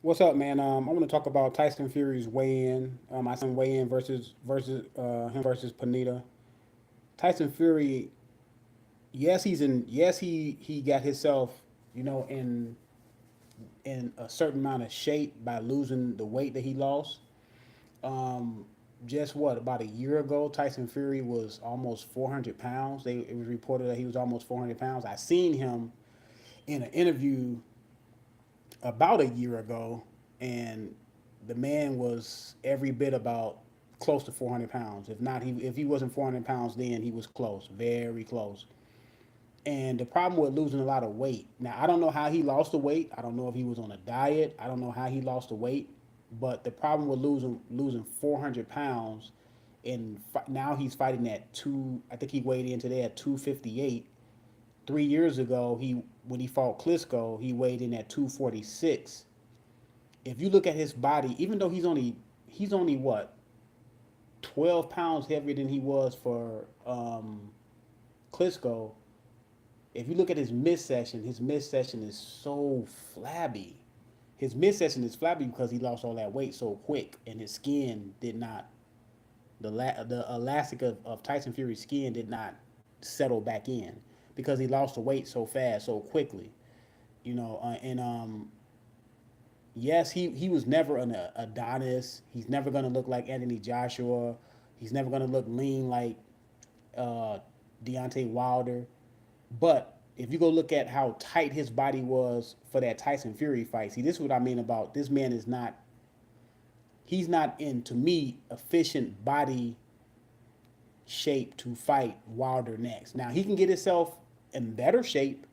What's up, man? I want to talk about Tyson Fury's weigh-in. I seen weigh-in versus him versus Panita. Tyson Fury, yes, he's in. Yes, he got himself, in a certain amount of shape by losing the weight that he lost. Um, just what about a year ago, Tyson Fury was almost 400 pounds. It was reported that he was almost 400 pounds. I seen him in an interview about a year ago, and the man was every bit about close to 400 pounds. If not, if he wasn't 400 pounds then, he was close, very close. And the problem with losing a lot of weight, now I don't know how he lost the weight. I don't know if he was on a diet. I don't know how he lost the weight. But the problem with losing 400 pounds, and now he's fighting at two. I think he weighed in today at 258. 3 years ago, he when he fought Klitschko, he weighed in at 246. If you look at his body, even though he's only what 12 pounds heavier than he was for Klitschko. If you look at his midsection is so flabby. His midsection is flabby because he lost all that weight so quick, and his skin did not. The elastic of Tyson Fury's skin did not settle back in because he lost the weight so fast, so quickly. And yes, he was never an Adonis. He's never gonna look like Anthony Joshua. He's never gonna look lean like uh, Deontay Wilder. But if you go look at how tight his body was for that Tyson Fury fight, see, this is what I mean about this man is not. He's not in, to me, efficient body shape to fight Wilder next. Now he can get himself in better shape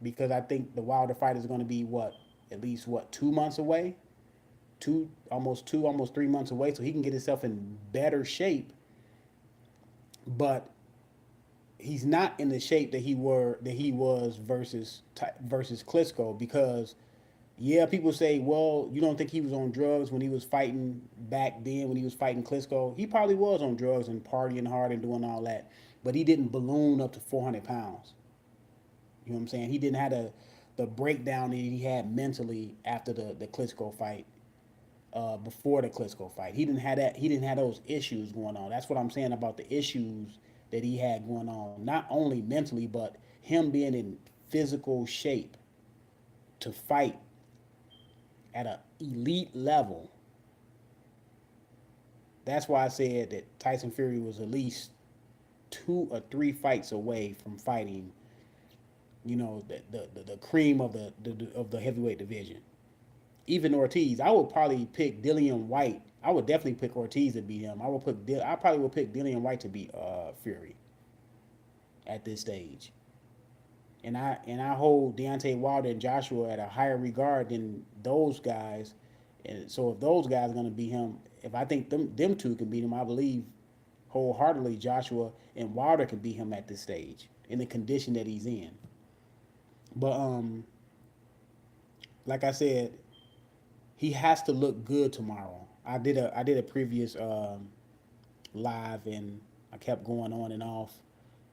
because I think the Wilder fight is going to be what, at least what, 2 months away, almost 3 months away, so he can get himself in better shape. But he's not in the shape that he was versus Klitschko because yeah, people say, well, you don't think he was on drugs when he was fighting back then when he was fighting Klitschko? He probably was on drugs and partying hard and doing all that, but he didn't balloon up to 400 pounds. You know what I'm saying? He didn't have the breakdown that he had mentally after the Klitschko fight. Before the Klitschko fight, he didn't have that. He didn't have those issues going on. That's what I'm saying about the issues that he had going on. Not only mentally, but him being in physical shape to fight at an elite level. That's why I said that Tyson Fury was at least 2 or 3 fights away from fighting, the cream of the heavyweight division. Even Ortiz, I would probably pick Dillian White. I would definitely pick Ortiz to beat him. I probably would pick Dillian White to beat Fury at this stage. And I hold Deontay Wilder and Joshua at a higher regard than those guys. And so if those guys are gonna beat him, if I think them two can beat him, I believe wholeheartedly Joshua and Wilder can beat him at this stage in the condition that he's in. But like I said, he has to look good tomorrow. I did a previous live, and I kept going on and off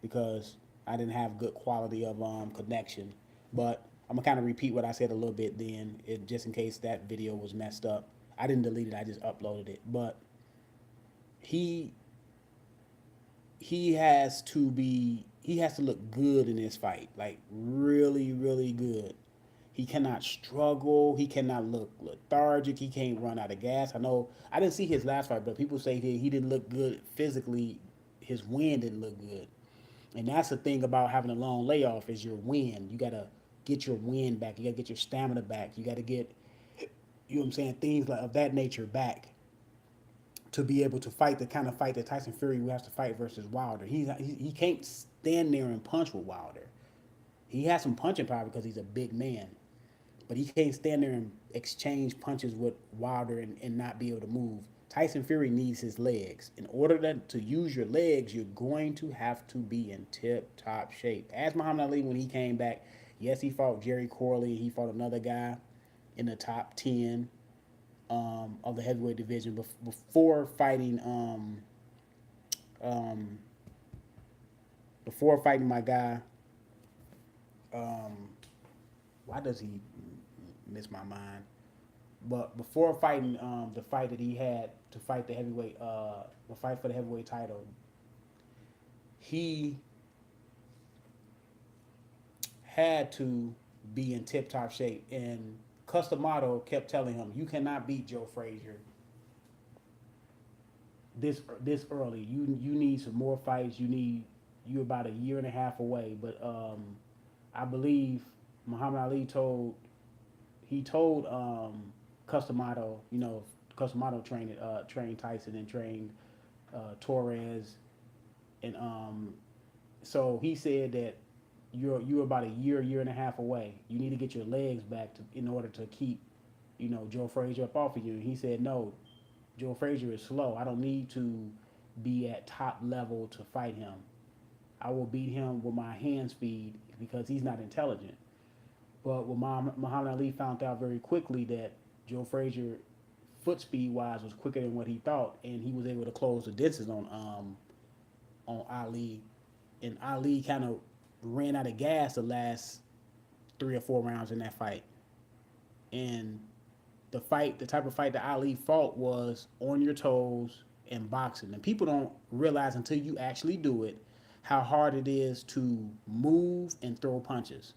because I didn't have good quality of connection. But I'm gonna kind of repeat what I said a little bit then, just in case that video was messed up. I didn't delete it. I just uploaded it. But he he has to look good in this fight, like really really good. He cannot struggle. He cannot look lethargic. He can't run out of gas. I know I didn't see his last fight, but people say he didn't look good physically. His wind didn't look good, and that's the thing about having a long layoff is your wind. You gotta get your wind back. You gotta get your stamina back. You gotta get, you know what I'm saying, things like of that nature back to be able to fight the kind of fight that Tyson Fury will have to fight versus Wilder. He can't stand there and punch with Wilder. He has some punching power because he's a big man, but he can't stand there and exchange punches with Wilder and not be able to move. Tyson Fury needs his legs. In order to use your legs, you're going to have to be in tip top shape. Ask Muhammad Ali when he came back. Yes, he fought Jerry Corley. He fought another guy in the top 10 of the heavyweight division before fighting um, before fighting my guy. Um, why does he miss my mind? But before fighting the fight that he had to fight the fight for the heavyweight title, he had to be in tip top shape. And Customato kept telling him, "You cannot beat Joe Frazier this early. You need some more fights. You about a year and a half away." But I believe Muhammad Ali told Customato, Customato trained Tyson and trained Torres, and so he said that you're about a year and a half away. You need to get your legs back in order to keep Joe Frazier up off of you. And he said, no, Joe Frazier is slow. I don't need to be at top level to fight him. I will beat him with my hand speed because he's not intelligent. But Muhammad Ali found out very quickly that Joe Frazier, foot speed wise, was quicker than what he thought, and he was able to close the distance on Ali. And Ali kind of ran out of gas the last 3 or 4 rounds in that fight. And the type of fight that Ali fought was on your toes and boxing. And people don't realize until you actually do it how hard it is to move and throw punches.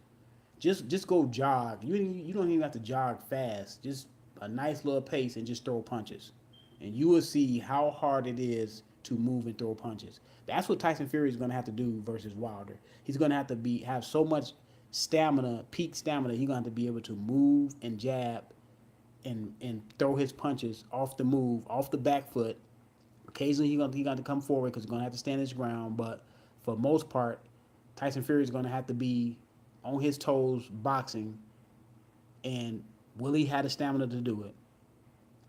Just go jog. You don't even have to jog fast. Just a nice little pace and just throw punches, and you will see how hard it is to move and throw punches. That's what Tyson Fury is going to have to do versus Wilder. He's going to have to have so much stamina, peak stamina. He's going to have to be able to move and jab and throw his punches off the move, off the back foot. Occasionally he got to come forward because he's going to have to stand his ground, but for most part, Tyson Fury is going to have to be on his toes boxing, and will he have the stamina to do it?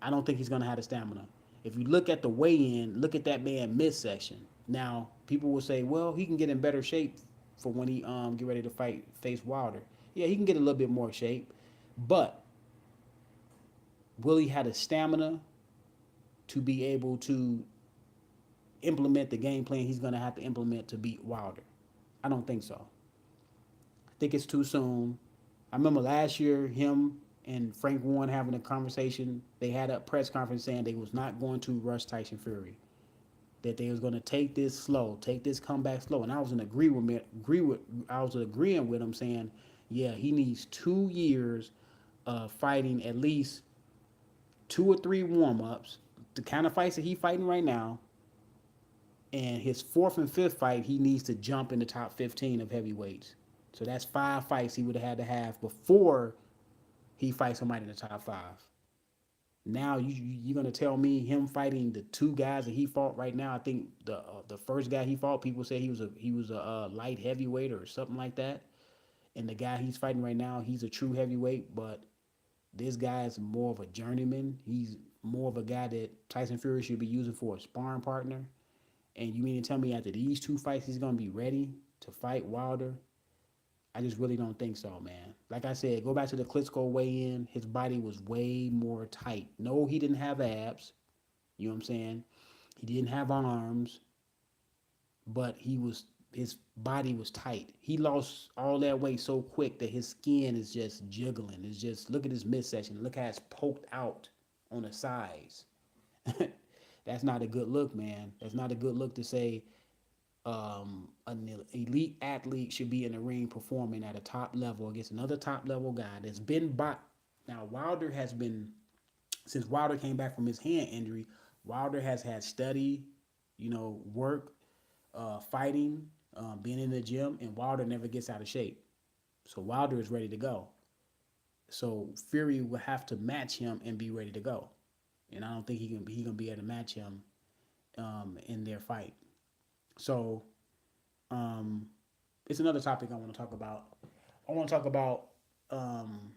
I don't think he's going to have the stamina. If you look at the weigh-in, look at that man midsection. Now, people will say, well, he can get in better shape for when he get ready to face Wilder. Yeah, he can get a little bit more shape, but will he have the stamina to be able to implement the game plan he's going to have to implement to beat Wilder? I don't think so. I think it's too soon. I remember last year him and Frank Warren having a conversation. They had a press conference saying they was not going to rush Tyson Fury. That they was going to take this slow, take this comeback slow. And I was I was agreeing with him saying, yeah, he needs 2 years of fighting at least 2 or 3 warm-ups, the kind of fights that he's fighting right now. And his fourth and fifth fight, he needs to jump in the top 15 of heavyweights. So that's 5 fights he would have had to have before he fights somebody in the top 5. Now you're gonna tell me him fighting the 2 guys that he fought right now? I think the first guy he fought, people said he was a light heavyweight or something like that, and the guy he's fighting right now, he's a true heavyweight. But this guy is more of a journeyman. He's more of a guy that Tyson Fury should be using for a sparring partner. And you mean to tell me after these 2 fights he's gonna be ready to fight Wilder? I just really don't think so, man. Like I said, go back to the Klitschko weigh-in. His body was way more tight. No, he didn't have abs. You know what I'm saying? He didn't have arms, but his body was tight. He lost all that weight so quick that his skin is just jiggling. It's just look at his midsection. Look how it's poked out on the sides. That's not a good look, man. That's not a good look to say an elite athlete should be in the ring performing at a top level against another top level guy that's been by. Now Wilder has been, since Wilder came back from his hand injury, Wilder has had study, work, fighting, being in the gym, and Wilder never gets out of shape. So Wilder is ready to go. So Fury will have to match him and be ready to go, and I don't think he gonna be able to match him in their fight. So um, it's another topic I want to talk about. I want to talk about um,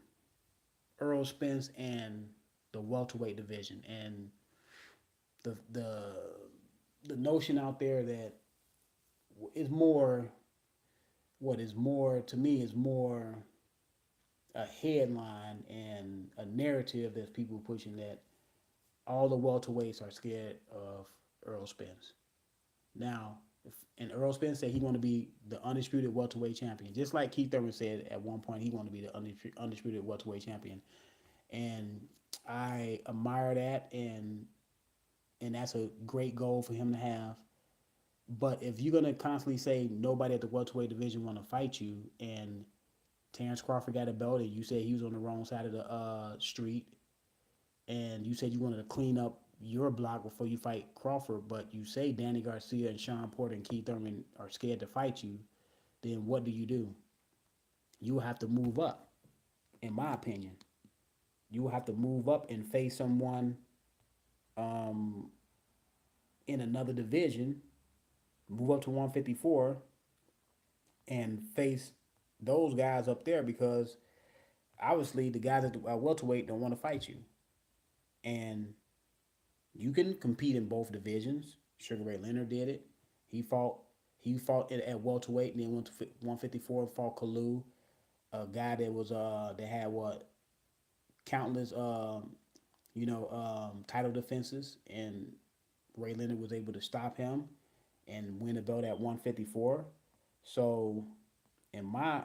Earl Spence and the welterweight division, and the the the notion out there that is more, what is more to me is more a headline and a narrative that people pushing, that all the welterweights are scared of Earl Spence. Now, and Earl Spence said he want to be the undisputed welterweight champion, just like Keith Thurman said at one point he wanted to be the undisputed welterweight champion. And I admire that, and that's a great goal for him to have. But if you're gonna constantly say nobody at the welterweight division want to fight you, and Terrence Crawford got a belt, and you said he was on the wrong side of the street, and you said you wanted to clean up your block before you fight Crawford, but you say Danny Garcia and Sean Porter and Keith Thurman are scared to fight you, then what do? You will have to move up, in my opinion. You will have to move up and face someone um, in another division, move up to 154, and face those guys up there because obviously the guys at the welterweight don't want to fight you. And you can compete in both divisions. Sugar Ray Leonard did it. He fought he fought at welterweight and then went to 154 fought Kalu, a guy that was that had what countless title defenses, and Ray Leonard was able to stop him and win the belt at 154. So in my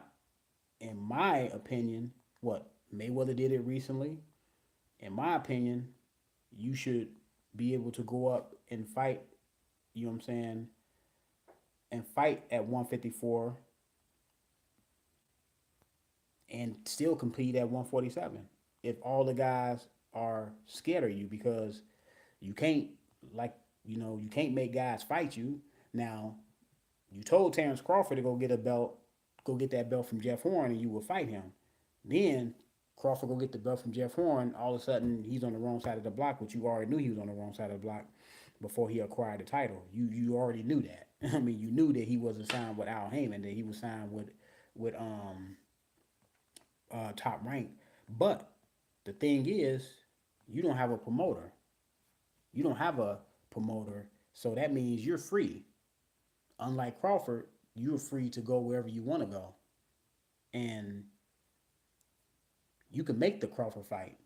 opinion, what Mayweather did it recently. In my opinion, you should be able to go up and fight. You know what I'm saying? And fight at 154 and still compete at 147. If all the guys are scared of you, because you can't like you can't make guys fight you. Now you told Terrence Crawford to go get a belt, go get that belt from Jeff Horn, and you will fight him. Then Crawford go get the belt from Jeff Horn. All of a sudden, he's on the wrong side of the block, which you already knew he was on the wrong side of the block before he acquired the title. You already knew that. I mean, you knew that he wasn't signed with Al Heyman, that he was signed with Top Rank. But the thing is, you don't have a promoter. You don't have a promoter, so that means you're free. Unlike Crawford, you're free to go wherever you want to go, and you can make the Crawford fight.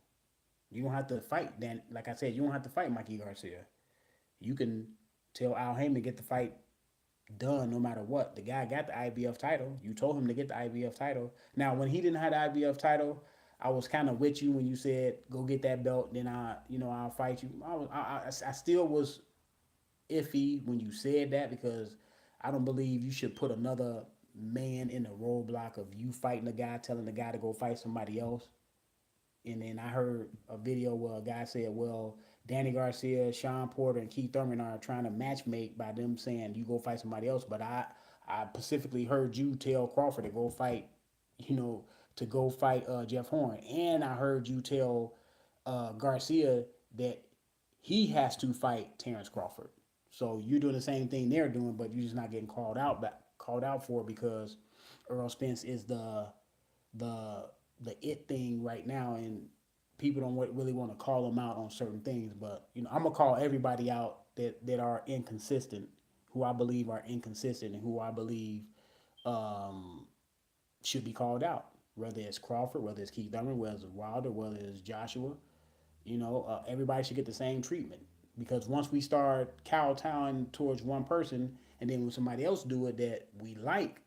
You don't have to fight. Then, like I said, you don't have to fight Mikey Garcia. You can tell Al Heyman to get the fight done no matter what. The guy got the IBF title. You told him to get the IBF title. Now, when he didn't have the IBF title, I was kind of with you when you said go get that belt. Then I'll fight you. I still was iffy when you said that because I don't believe you should put another man in the roadblock of you fighting a guy, telling the guy to go fight somebody else. And then I heard a video where a guy said, well, Danny Garcia, Sean Porter, and Keith Thurman are trying to matchmake by them saying you go fight somebody else. But I specifically heard you tell Crawford to go fight, to go fight Jeff Horn. And I heard you tell Garcia that he has to fight Terrence Crawford. So you're doing the same thing they're doing, but you're just not getting called out for it because Earl Spence is the it thing right now, and people don't really want to call them out on certain things. But I'm gonna call everybody out that are inconsistent, who I believe are inconsistent, and who I believe um, should be called out. Whether it's Crawford, whether it's Keith Thurman, whether it's Wilder, whether it's Joshua, everybody should get the same treatment. Because once we start kowtowing towards one person, and then when somebody else do it that we like,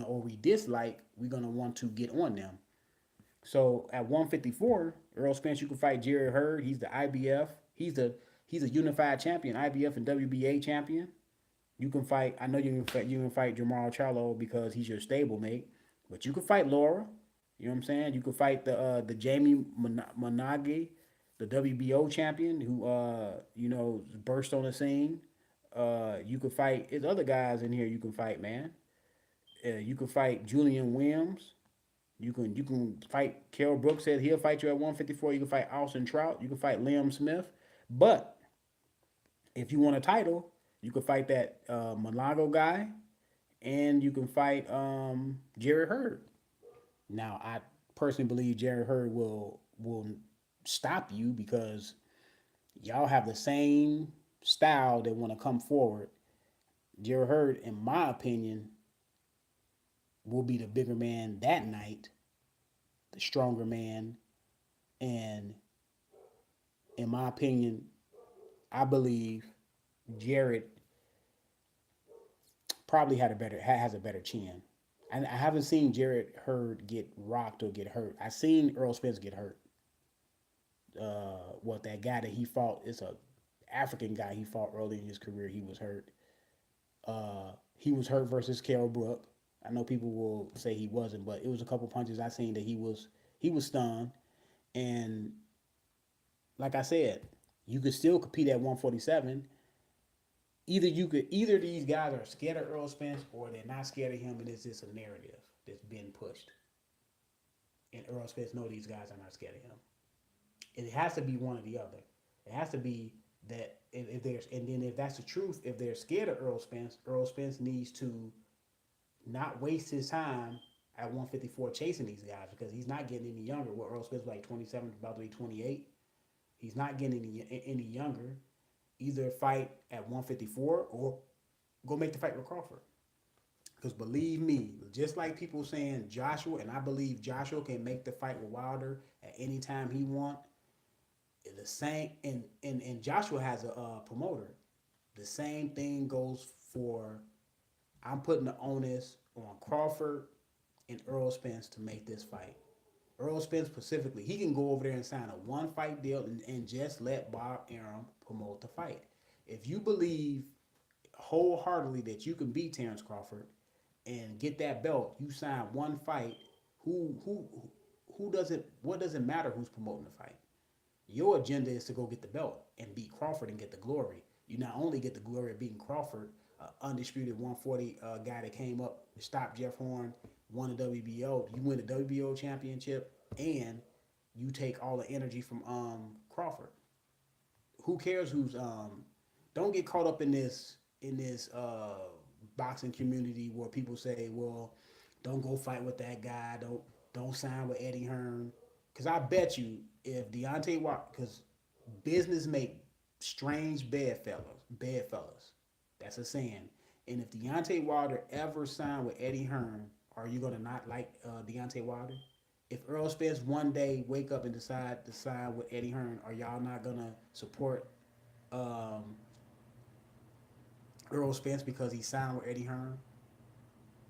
or we dislike, we're gonna want to get on them. So at 154, Earl Spence, you can fight Jerry Hurd. He's the IBF. He's a unified champion, IBF and WBA champion. You can fight. I know you can fight Jamal Charlo because he's your stablemate, but you can fight Laura. You know what I'm saying? You can fight the Jamie Monaghy, the WBO champion who burst on the scene. You can fight. There's other guys in here you can fight, man. You can fight Julian Williams. You can fight. Kell Brooks said he'll fight you at 154. You can fight Austin Trout. You can fight Liam Smith. But if you want a title, you can fight that Malago guy, and you can fight Jerry Hurd. Now, I personally believe Jerry Hurd will stop you because y'all have the same style that want to come forward. Jerry Hurd, in my opinion, will be the bigger man that night, the stronger man, and in my opinion, I believe Jared probably has a better chin. I haven't seen Jared Hurd get rocked or get hurt. I've seen Earl Spence get hurt. what that guy that he fought is a African guy he fought early in his career. He was hurt. He was hurt versus Kell Brook. I know people will say he wasn't, but it was a couple punches I seen that he was stunned. And like I said, you could still compete at 147. Either these guys are scared of Earl Spence or they're not scared of him, and it's just a narrative that's been pushed. And Earl Spence know these guys are not scared of him. It has to be one or the other. It has to be that if there's and then if that's the truth, if they're scared of Earl Spence needs to not waste his time at 154 chasing these guys because he's not getting any younger. Well, Earl Spence was like 27, about to be 28. He's not getting any younger. Either fight at 154 or go make the fight with Crawford. Because believe me, just like people saying Joshua, and I believe Joshua can make the fight with Wilder at any time he want. The same, and Joshua has a promoter. The same thing goes for. I'm putting the onus on Crawford and Earl Spence to make this fight. Earl Spence specifically, he can go over there and sign a one fight deal and just let Bob Arum promote the fight. If you believe wholeheartedly that you can beat Terrence Crawford and get that belt, you sign one fight. Who doesn't? What doesn't matter who's promoting the fight? Your agenda is to go get the belt and beat Crawford and get the glory. You not only get the glory of beating Crawford, undisputed 140 guy that came up, stopped Jeff Horn, won the WBO. You win the WBO championship, and you take all the energy from Crawford. Who cares who's Don't get caught up in this boxing community where people say, well, don't go fight with that guy. Don't sign with Eddie Hearn. Because I bet you if Deontay Wilder, because business make strange bedfellas. That's a saying. And if Deontay Wilder ever signed with Eddie Hearn, are you gonna not like Deontay Wilder? If Earl Spence one day wake up and decide to sign with Eddie Hearn, are y'all not gonna support um, Earl Spence because he signed with Eddie Hearn?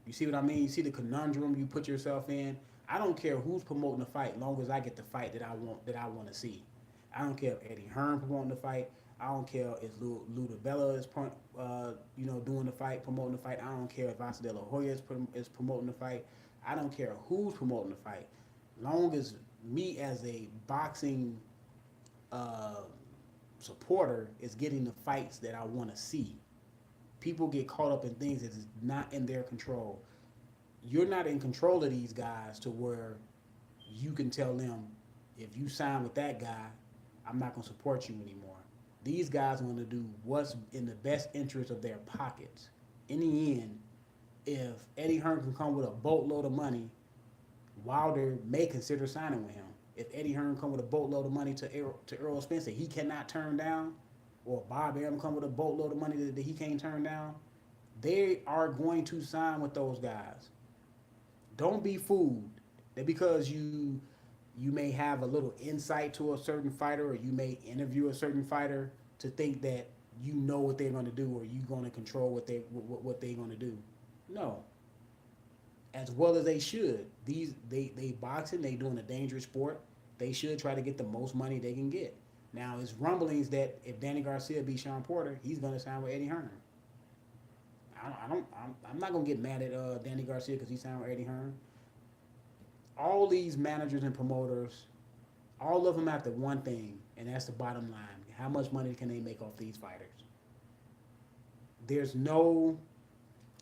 You see what I mean? You see the conundrum you put yourself in. I don't care who's promoting the fight, long as I get the fight that I want to see. I don't care if Eddie Hearn promoting the fight. I don't care if Lou DiBella is doing the fight, promoting the fight. I don't care if Asa De La Hoya is promoting the fight. I don't care who's promoting the fight. Long as me as a boxing uh, supporter is getting the fights that I want to see. People get caught up in things that is not in their control. You're not in control of these guys to where you can tell them if you sign with that guy, I'm not going to support you anymore. These guys want to do what's in the best interest of their pockets. In the end, if Eddie Hearn can come with a boatload of money, Wilder may consider signing with him. If Eddie Hearn come with a boatload of money to Earl Spencer, he cannot turn down, or Bob Arum come with a boatload of money that he can't turn down, they are going to sign with those guys. Don't be fooled that because you may have a little insight to a certain fighter or you may interview a certain fighter to think that you know what they're going to do or you're going to control what they're going to do. No, as well as they should. They boxing, they doing a dangerous sport. They should try to get the most money they can get. Now it's rumblings that if Danny Garcia beats Sean Porter, he's going to sign with Eddie Hearn. I'm not gonna get mad at Danny Garcia because he signed with Eddie Hearn. All these managers and promoters, all of them after one thing, and that's the bottom line: how much money can they make off these fighters? There's no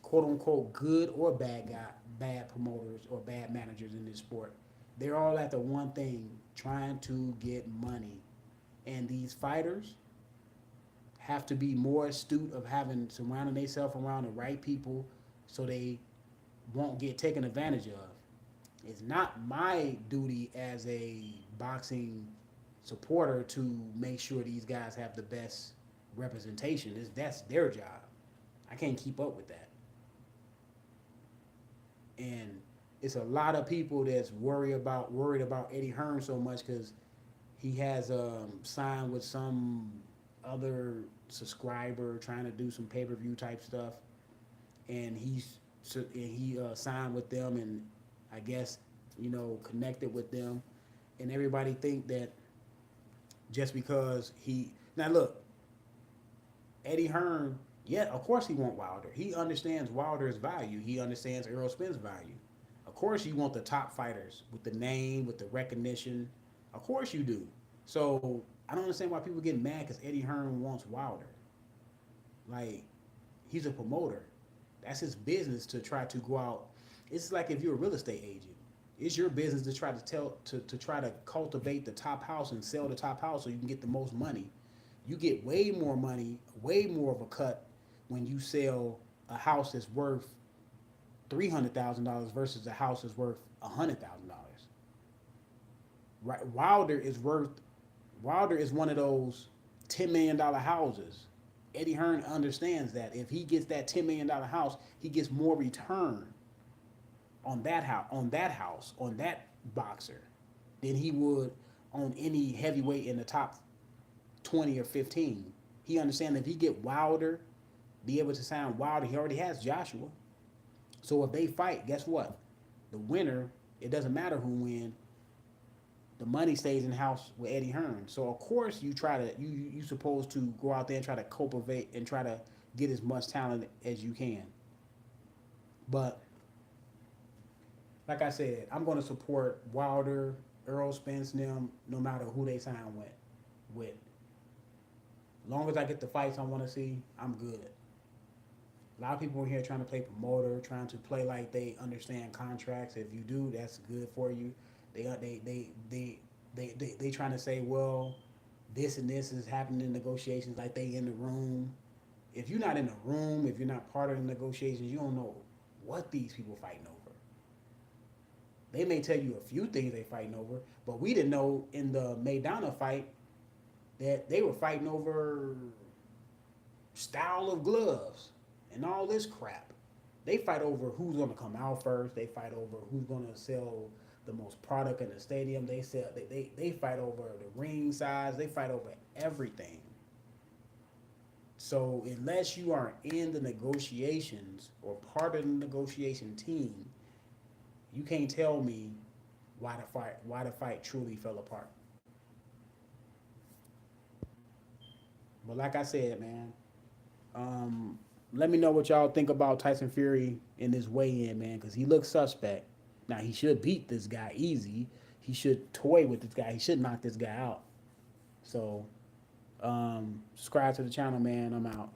quote unquote good or bad promoters or bad managers in this sport. They're all after one thing: trying to get money. And these fighters have to be more astute of having surrounding themselves around the right people so they won't get taken advantage of. It's not my duty as a boxing supporter to make sure these guys have the best representation. That's their job. I can't keep up with that. And it's a lot of people that's worried about Eddie Hearn so much because he has signed with some other subscriber trying to do some pay-per-view type stuff, and he signed with them, and I guess connected with them, and everybody think that just because he now look Eddie Hearn. Yeah, of course he want Wilder. He understands Wilder's value. He understands Errol Spence' value. Of course you want the top fighters with the name, with the recognition. Of course you do. So I don't understand why people get mad because Eddie Hearn wants Wilder. Like he's a promoter. That's his business to try to go out. It's like if you're a real estate agent. It's your business to try to to try to cultivate the top house and sell the top house so you can get the most money. You get way more money, way more of a cut when you sell a house that's worth $300,000 versus a house that's worth $100,000. Right? Wilder is one of those $10 million houses. Eddie Hearn understands that if he gets that $10 million house, he gets more return on that boxer than he would on any heavyweight in the top 20 or 15. He understands if he get Wilder, be able to sign Wilder, he already has Joshua. So if they fight, guess what? The winner, it doesn't matter who wins. The money stays in house with Eddie Hearn. So of course you supposed to go out there and try to cultivate and try to get as much talent as you can. But like I said, I'm going to support Wilder, Earl Spence, them, no matter who they sign with. As long as I get the fights I want to see, I'm good. A lot of people in here trying to play promoter, trying to play like they understand contracts. If you do, that's good for you. They trying to say, well, this and this is happening in negotiations, like they in the room. If you're not in the room, if you're not part of the negotiations, you don't know what these people fighting over. They may tell you a few things they fighting over, but we didn't know in the Maidana fight that they were fighting over style of gloves and all this crap. They fight over who's going to come out first. They fight over who's going to sell the most product in the stadium. They fight over the ring size. They fight over everything. So unless you are in the negotiations or part of the negotiation team, you can't tell me why the fight truly fell apart. But like I said, man, let me know what y'all think about Tyson Fury in this weigh-in, man, because he looks suspect. Now he should beat this guy easy. He should toy with this guy. He should knock this guy out. So, subscribe to the channel, man. I'm out.